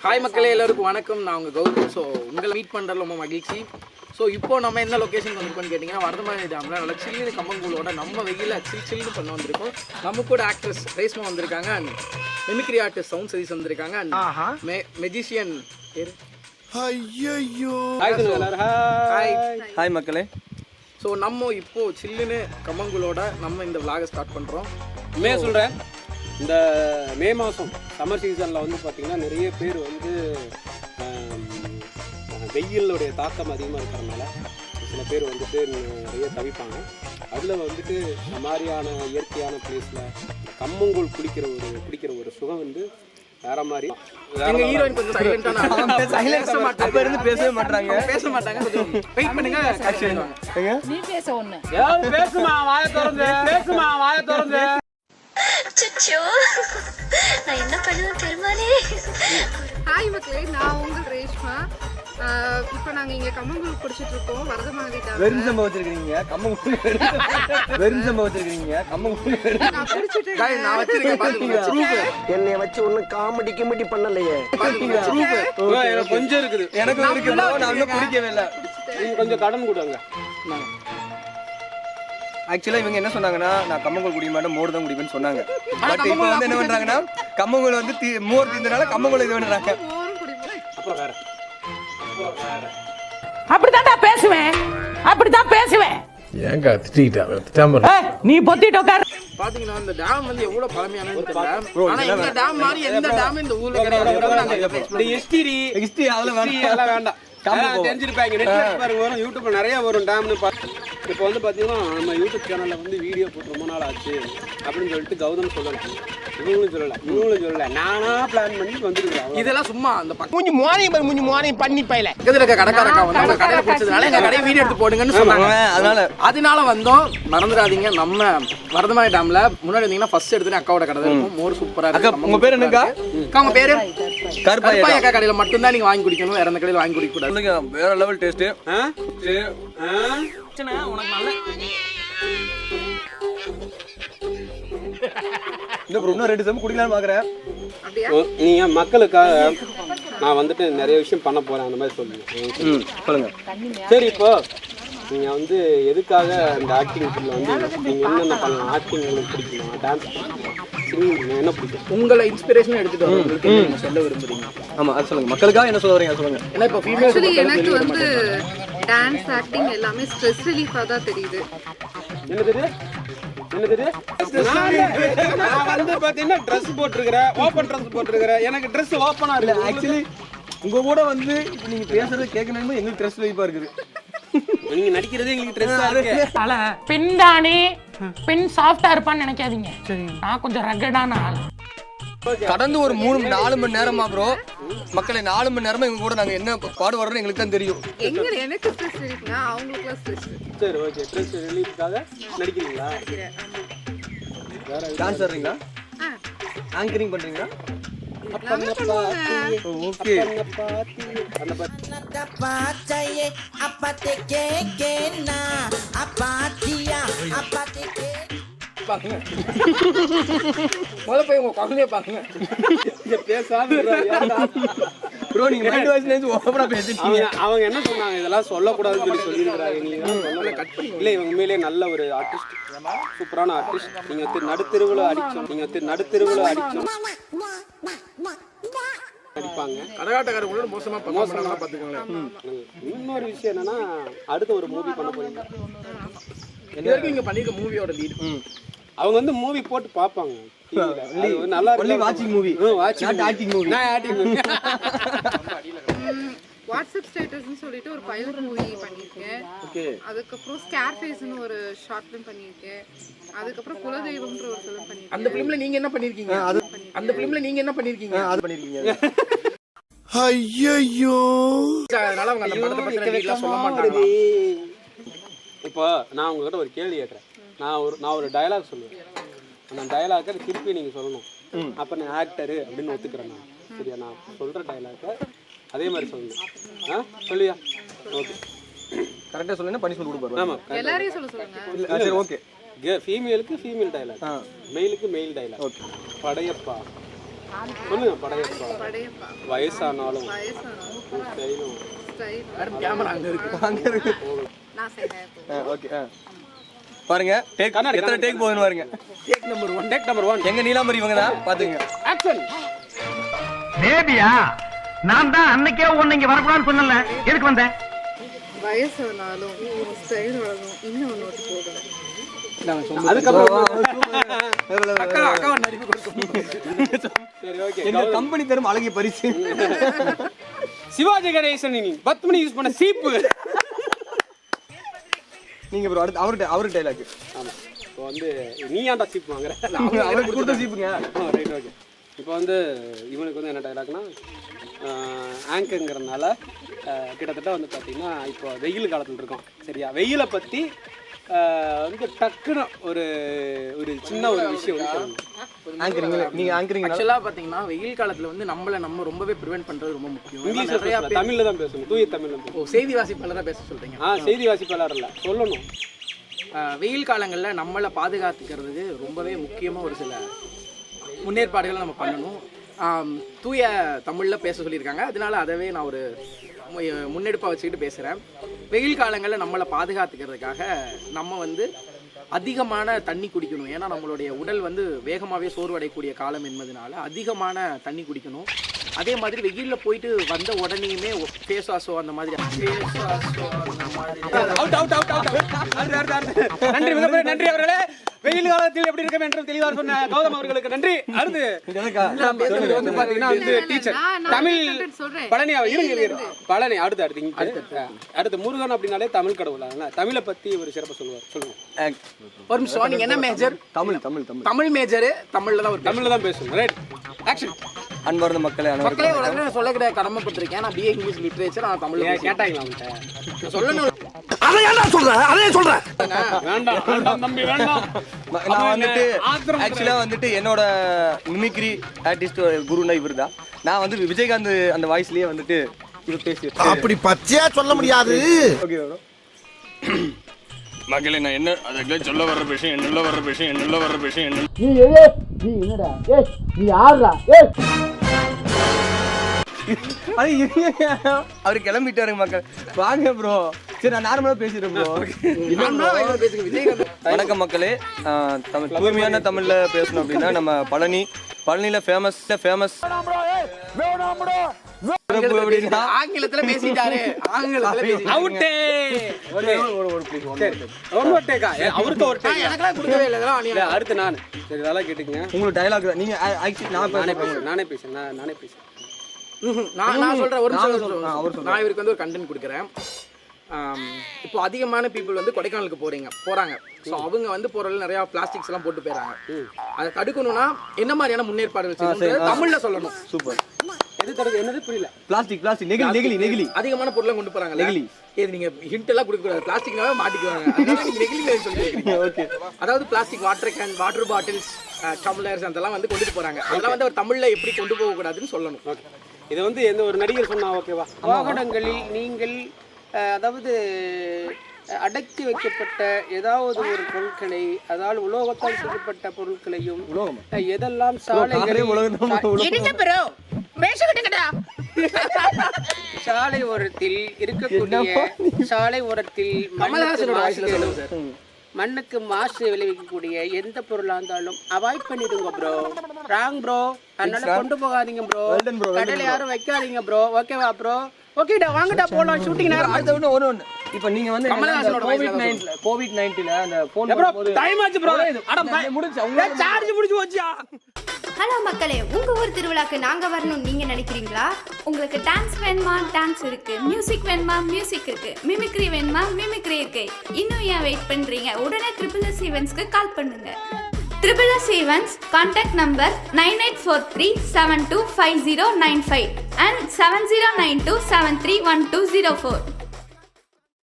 Hi மக்களே, எல்லாருக்கும் வணக்கம். நான் உங்கள் கௌதம். ஸோ உங்களை மீட் பண்ணுறது ரொம்ப மகிழ்ச்சி. ஸோ இப்போ நம்ம என்ன லொக்கேஷன் வந்திருக்கோன்னு கேட்டிங்கன்னா, வர்தமானி டேமில் நல்லா சில்லுன்னு கம்மங்கூழோட நம்ம வெயில சில்லுன்னு பண்ண வந்திருக்கோம். நம்ம கூட ஆக்ட்ரஸ் ரேஸ்மா வந்திருக்காங்க, and mimicry artist sound service வந்திருக்காங்க, அண்ட் மெஜிஷியன் ஹாய் மக்களே. ஸோ நம்ம இப்போது சில்லுன்னு கம்மங்கூழோட நம்ம இந்த விளாகை ஸ்டார்ட் பண்ணுறோம். சொல்கிறேன். இந்த மே மாதம் சம்மர் சீசனில் வந்து பார்த்திங்கன்னா நிறைய பேர் வந்து வெயிலுடைய தாக்கம் அதிகமாக இருக்கிறதுனால சில பேர் வந்துட்டு நிறைய தவிப்பாங்க. அதில் வந்துட்டு இந்த மாதிரியான இயற்கையான பிளேஸில் கம்மங்கூழ் குடிக்கிற ஒரு சுகம் வந்து வேற மாதிரி. எங்க ஹீரோயின் கொஞ்சம் பேசவே மாட்டாங்க. கொஞ்சம் வெயிட் பண்ணுங்க. நீ பேச ஒண்ணு. பேசுமா வாய திறந்து. அச்சோ, நான் என்ன பண்ணுவேன் பெருமானே. ஹாய் மக்களே, நான் உங்கள் ரேஷ்மா. இப்போ நாங்கள் இங்கே கம்மங்கூழ் குடிச்சிட்டு இருக்கோம். வரதமானி டேம். வெறும் சம்பவம் வச்சிருக்கீங்க கம்மங்கூழ். நான் குடிச்சிட்டு நான் வச்சிருக்கேன். என்னைய வச்சு ஒன்னும் காமெடி பண்ணலையே. கொஞ்சம் இருக்குது, எனக்கு இருக்கு. நான் இன்னும் குடிக்கவே இல்லை. நீங்க கொஞ்சம் கடன் கொடுங்க. ஆக்சுவலா இவங்க என்ன சொன்னாங்கன்னா, நான் கம்மங்கூழ் குடிக்க மாட்டேன், மோர் தான் குடிப்பேன்னு சொன்னாங்க. பட் இப்போ வந்து என்ன பண்றாங்கன்னா, கம்மங்கூழ் வந்து மோர் தீர்ந்தனால கம்மங்கூழ் இது பண்றாங்க. அப்புறம் வேற அப்படிதான் பேசுவேன். ஏங்க திட்டிட்டா நீ பொத்திட்டு உட்கார். பாத்தீங்கன்னா இந்த டேம் வந்து எவ்வளவு பழமையானது தெரியல. ஆனா இந்த டேம் மாதிரி எந்த டேம் இந்த ஊர்ல கிடையாது. ஹிஸ்டரி அதெல்லாம் வேண்டாம். தெரிஞ்சிருப்பாங்க. நெட்ல பாருங்க, வரும் யூடியூப்ல நிறைய வரும் டேம்னு. இப்போ வந்து பார்த்தீங்கன்னா நம்ம யூடியூப் சேனலில் வந்து வீடியோ போட்டு ரொம்ப நாள் ஆச்சு அப்படின்னு சொல்லிட்டு கௌதம் சொல்லலாம். இவங்களும் சொல்லலை, நானா பிளான் பண்ணி வந்துருக்கேன். இதெல்லாம் சும்மா அந்த மூஞ்சி மோரையும் பண்ணி பையில பக்கத்துல இருக்க கடைக்காரக்கா வந்து கடையில பிடிச்சதுனால எங்க கடையை வீடியோ எடுத்து போடுங்கன்னு சொன்னாங்க. அதனால வந்தோம். மறந்துடாதீங்க, நம்ம வரதமானி டேம்ல முன்னாடி வந்தீங்கன்னா ஃபர்ஸ்ட் எடுத்து அக்காவோட கடை இருக்கும். மோர் சூப்பரா இருக்கு. உங்க பேர் என்னக்கா? உங்க பேரு கருப்பாய் அக்கா கடையில மட்டும்தான் நீங்க வாங்கி குடிக்கணும், வேற எந்த கடையில வாங்கி குடிக்க கூடாது. வேற லெவல் டேஸ்ட். இன்னும் 2 செம் குடிக்கலாம்னு பாக்குறேன். நீங்க மக்களுக்காக நான் வந்துட்டு நிறைய விஷயம் பண்ண போறேன், அந்த மாதிரி சொல்லுங்க. சரி, இப்போ நீங்க வந்து எதுக்காக இந்த ஆக்டிங் ஃபீல்ட்ல வந்து நீங்க என்னென்ன பண்ணலாம்? ஆக்டிங் உங்களுக்கு பிடிக்குமா? டான்ஸ் சிங்கிங் என்ன பிடிக்கும்? உங்களை இன்ஸ்பிரேஷன் எடுத்துட்டு வரவங்களுக்கு நீங்க சொல்ல விரும்புறீங்க? ஆமா, அது சொல்லுங்க. மக்களுக்காக என்ன சொல்ல வரீங்க சொல்லுங்க. ஏன்னா இப்போ ஃபீமேல் எனக்கு வந்து டான்ஸ் ஆக்டிங் எல்லாமே ஸ்ட்ரெஸ் ரிலீஃபா தான் தெரியுது. நான் வந்து பாத்தீங்கன்னா ட்ரெஸ் போட்டுருக்கிறேன், ஓப்பன் ட்ரெஸ் போட்டுருக்கிறேன். எனக்கு ட்ரெஸ் ஓப்பனா இல்ல. ஆக்சுவலி உங்க கூட வந்து நீங்க பேசுறது கேட்கணும்னு எங்களுக்கு ட்ரெஸ் வைப்பா இருக்குது. நீங்க நடிக்கிறதே எங்களுக்கு ட்ரெஸ்ஸா இருக்கு. பின் தானே பின் சாஃப்டா இருப்பான்னு நினைக்காதீங்க. நான் கொஞ்சம் ரகடான ஆள். கடந்து ஒரு 3-4 மணி நேரமா ப்ரோ, மக்களை 4 மணி நேரமா இவங்க கூட நாங்க என்ன பாடுபடுறோம் எங்களுக்கு தான் தெரியும். எனக்கு ஸ்ட்ரெஸ் ரிலீஃப்னா அவங்களுக்குலாம் ஸ்ட்ரெஸ். சரி, ஓகே. ட்ரெஸ் ரிலீஃப்காக நடிக்கிறீங்களா? டான்ஸ் ஆடுறீங்களா? ஆங்கரிங் பண்றீங்களா? ஓகே. முதல்ல போய் உங்க குழந்தைய பாருங்க. ப்ரோ நீங்க மைண்ட் வாய்ஸ் நேத்து ஓவரா பேசிட்டீங்க. அவங்க என்ன சொன்னாங்க, இதெல்லாம் சொல்லக்கூடாதுன்னு சொல்லியிருக்காங்க. நீங்க கட் பண்ணி இல்ல, இவங்க உண்மையிலேயே நல்ல ஒரு ஆர்டிஸ்ட், சூப்பரான ஆர்டிஸ்ட். நீங்க நடுத்தெருவுல அடிச்சோம் அடிப்பாங்க. கரகாட்டக்காரங்களோட மோசமா பாத்துக்கோங்களேன். இன்னொரு விஷயம் என்னன்னா, அடுத்த ஒரு மூவி பண்ண போறீங்க. இது வரைக்கும் இங்க பண்ணிருக்க மூவியோட லீட் அவங்க வந்து மூவி போட்டு பாப்பாங்க. நல்லா ஒன்லி வாட்சிங் movie, not acting movie. WhatsApp ஸ்டேட்டஸ்னு சொல்லிட்டு ஒரு பைலட் மூவி பண்ணியிருக்கேன். அதுக்கப்புறம் ஸ்கேர் ஃபேஸ்னு ஒரு ஷார்ட் ஃபிலிம் பண்ணியிருக்கேன். அதுக்கப்புறம் குலதெய்வம்ன்ற ஒரு ஃபிலிம் பண்ணியிருக்கேன். அந்த ஃபிலிம்ல நீங்க என்ன பண்ணிருக்கீங்க? அது பண்ணிருக்கீங்க. ஐயோ, அதனால அவங்க அந்த படத்தை பத்தி டீடைலா சொல்ல மாட்டாங்க. இப்போ நான் உங்ககிட்ட ஒரு கேள்வி கேட்குறேன். நான் ஒரு டயலாக் சொல்லுவேன். அந்த டயலாக்கை திருப்பி நீங்கள் சொல்லணும். அப்போ நான் ஆக்டரு அப்படின்னு ஒத்துக்கிறேன் நான். சரியா? நான் சொல்கிற டயலாக்கை அதே மாதிரி சொல்லணும். சொல்லியா? ஓகே, கரெக்டாக சொல்லுங்க. பனிஷ்மெண்ட் கொடுப்பாரு. ஆமாம், எல்லாரையும் சொல்லுங்க. சரி, ஓகே. ஃபீமேலுக்கு ஃபீமேல் டயலாக், மெயிலுக்கு மெயில் டயலாக். ஓகே. படையப்பா சொல்லுங்க படையப்பா. படையப்பா வயசானாலும் வயசானாலும் ஸ்டைலும். ஸ்டைல் மேடம் கேமரா அங்க இருக்கு. அங்க இருக்கு. நான் செய்கிறேன். ஓகே பாருங்க டேக் எத்தனை டேக் போகுதுன்னு பாருங்க. Take number 1. டேக் நம்பர் 1 எங்க நீலாம்பரி இவங்க தான் பாத்துங்க. ஆக்ஷன். பேபியா நான் தான் அன்னைக்கே உன்னை இங்க வரக்கூடாதுன்னு சொன்னல, எதுக்கு வந்த? வயசானாலும் ஸ்டைல் வளரும் இன்னும் ஒன்று போடுவேன். அதுக்கப்புறம் அக்கா நடிப்பு கொடுக்கும். சரி ஓகே. எங்க கம்பெனி தரும் அழகிய பரிசு. சிவாஜி கணேசன் பத்மினி யூஸ் பண்ண சீப்பு. நீங்க ப்ரோ அடுத்து அவருக்கு டைலாக். ஆமா. இப்போ வந்து நீ ஏன்டா சீப் வாங்குற? அவருக்கு கொடுத்த சீப்புங்க. Right okay. இப்போ வந்து இவனுக்கு வந்து என்ன டைலாக்னா ஆங்கருங்கிறதுனால கிட்டத்தட்ட வந்து பார்த்தீங்கன்னா இப்போ வெயில் காலத்தில் இருக்கோம் சரியா. வெயிலை பற்றி வந்து டக்குன்னு ஒரு சின்ன ஒரு விஷயம் வந்து சொல்லணும். ஆங்கரிங் நீங்க ஆங்கரிங் ஆக்சுவலா பாத்தீங்கன்னா வெயில் காலத்துல வந்து நம்ம ரொம்பவே ப்ரிவென்ட் பண்றது ரொம்ப முக்கியம். இங்கிலீஷ்ல நிறைய பேர் தமிழ்ல தான் பேசணும், தூய தமிழ்ல பேசணும். செய்தி வாசிப்பாளராக பேச சொல்றீங்க. செய்தி வாசிப்பாளர் இல்லை சொல்லணும். வெயில் காலங்களில் நம்மளை பாதுகாத்துக்கிறதுக்கு ரொம்பவே முக்கியமாக ஒரு சில முன்னேற்பாடுகளை நம்ம பண்ணணும். தூய தமிழில் பேச சொல்லியிருக்காங்க, அதனால அதவே நான் ஒரு முன்னெடுப்பாக வச்சுக்கிட்டு பேசுகிறேன். வெயில் காலங்களில் நம்மளை பாதுகாத்துக்கிறதுக்காக நம்ம வந்து அதிகமான தண்ணி குடிக்கணும். ஏன்னா நம்மளுடைய உடல் வந்து வேகமாகவே சோர்வடையக்கூடிய காலம் என்பதனால அதிகமான தண்ணி குடிக்கணும். அதே மாதிரி வெயிலில் போயிட்டு வந்த உடனேயுமே ஃபேஸ் வாஷோ அந்த மாதிரி நன்றி அவர்களே. வெயில் காலத்தில் எப்படி இருக்க வேண்டும் தெளிவாக சொன்ன கௌதம் அவர்களுக்கு நன்றி. அடுத்து வந்து பாத்தீங்கன்னா வந்து டீச்சர் தமிழ் பழனி இருங்க பழனி அடுத்து முருகன் அப்படின்னாலே தமிழ் கடவுள். தமிழை பத்தி ஒரு சிறப்பு சொல்லுங்க. ஒரு நிமிஷம். நீங்க என்ன மேஜர்? தமிழ் மேஜர். தமிழ்ல தான் பேசணும். Right action. அன்பார்ந்த மக்களே உடனே சொல்ல கடமைப்பட்டிருக்கேன். நான் பிஏ இங்கிலீஷ் லிட்ரேச்சர். நான் தமிழ்ல கேட்டாங்களா அவங்கள்ட்ட சொல்லணும். நான் வந்துட்டு ஆக்சுவலா வந்துட்டு என்னோட மிமிக்ரி ஆர்டிஸ்ட் குருனா இவர் தான். நான் வந்து விஜயகாந்த் அந்த வாய்ஸ்லயே வந்துட்டு இவர் பேசி அப்படி பச்சையா சொல்ல முடியாது. ஓகே மக்களே நான் என்ன அதுக்குள்ள சொல்ல வர்ற விஷயம் அவரு கிளம்பிட்டாருங்க மக்கள். வாங்க ப்ரோ. சரி நான் நார்மலா பேசிடுறேன் ப்ரோ. வணக்கம் மக்களே. தமிழ் தூய்மையான தமிழ்ல பேசணும் அப்படின்னா நம்ம பழனியில ஃபேமஸ் ஆங்கிலத்துல பேசிட்டாரு. அவுட்டே. அவருக்கு ஒரு டேக் எனக்கெல்லாம் கொடுக்கவே இல்லை. அடுத்து நான் சரி அதெல்லாம் கேட்டுக்கங்க. உங்களுக்கு டயலாக் நீங்க நானே பேசுறேன். நான் சொல்றேன். ஒரு நிமிஷம். நான் இவருக்கு வந்து ஒரு கண்டென்ட் கொடுக்குறேன். இப்போ அதிகமான பீப்புள் வந்து கொடைக்கானலுக்கு போறாங்க. ஸோ அவங்க வந்து போறதுல நிறைய பிளாஸ்டிக்ஸ் எல்லாம் போட்டு போயிடறாங்க. அதை தடுக்கணும்னா என்ன மாதிரியான முன்னேற்பாடுகள் செய்யணும் தமிழ்ல சொல்லணும். சூப்பர். என்னது புரியல? பிளாஸ்டிக் நெகிழி அதிகமான பொருளை கொண்டு போறாங்க. நெகிழி இது நீங்க ஹிண்ட் எல்லாம் கொடுக்க கூடாது. பிளாஸ்டிக்னாவே மாட்டிக்குவாங்க. அதனால நீங்க நெகிழி சொல்லிருக்கீங்க. ஓகே. அதாவது plastic water can, water bottles, tumblers அதெல்லாம் வந்து கொண்டுட்டு போறாங்க. அதெல்லாம் வந்து ஒரு தமிழ்ல எப்படி கொண்டு போக கூடாதுன்னு சொல்லணும். ஓகே. இது வந்து எந்த ஒரு நடிகர் சொன்னா ஓகேவா? வாகனங்களில் நீங்கள் அதாவது அடக்கி வைக்கப்பட்ட ஏதாவது ஒரு பொருட்களை, அதாவது உலோகத்தால் செய்யப்பட்ட பொருட்களையும் எதெல்லாம் சாலை ஓரத்தில் இருக்கக்கூடிய சாலை ஓரத்தில் மண்ணுக்கு மாசு விளைவிக்கக்கூடிய எந்த பொருளா இருந்தாலும் அவாய்ட் பண்ணிடுங்க ப்ரோ. Wrong bro. அதனால கொண்டு போகாதீங்க ப்ரோ. கடையில யாரும் வைக்காதீங்க ப்ரோ. ஓகேவா ப்ரோ? ஓகேடா வாங்கடா போலாம் ஷூட்டிங் நேரம். அடுத்து ஒன்னு இப்போ நீங்க வந்து கோவிட்-19ல அந்த ஃபோன் போடும்போது டைம் ஆச்சு ப்ரோ. அட முடிஞ்சு அவங்க சார்ஜ் முடிஞ்சு போச்சியா. ஹலோ மக்களே, உங்க ஊர் திருவிழாக்கு நாங்க வரணும் நீங்க நினைக்கிறீங்களா? உங்களுக்கு டான்ஸ் வேணுமா? டான்ஸ் இருக்கு. மியூசிக் வேணுமா? மியூசிக் இருக்கு. மிமிக்ரி வேணுமா? மிமிக்ரி இருக்கு. இன்னும் ஏன் வெயிட் பண்றீங்க? உடனே SSS ஈவென்ட்ஸ்க்கு கால் பண்ணுங்க. SSS events contact number 9843725095 and 7092731204.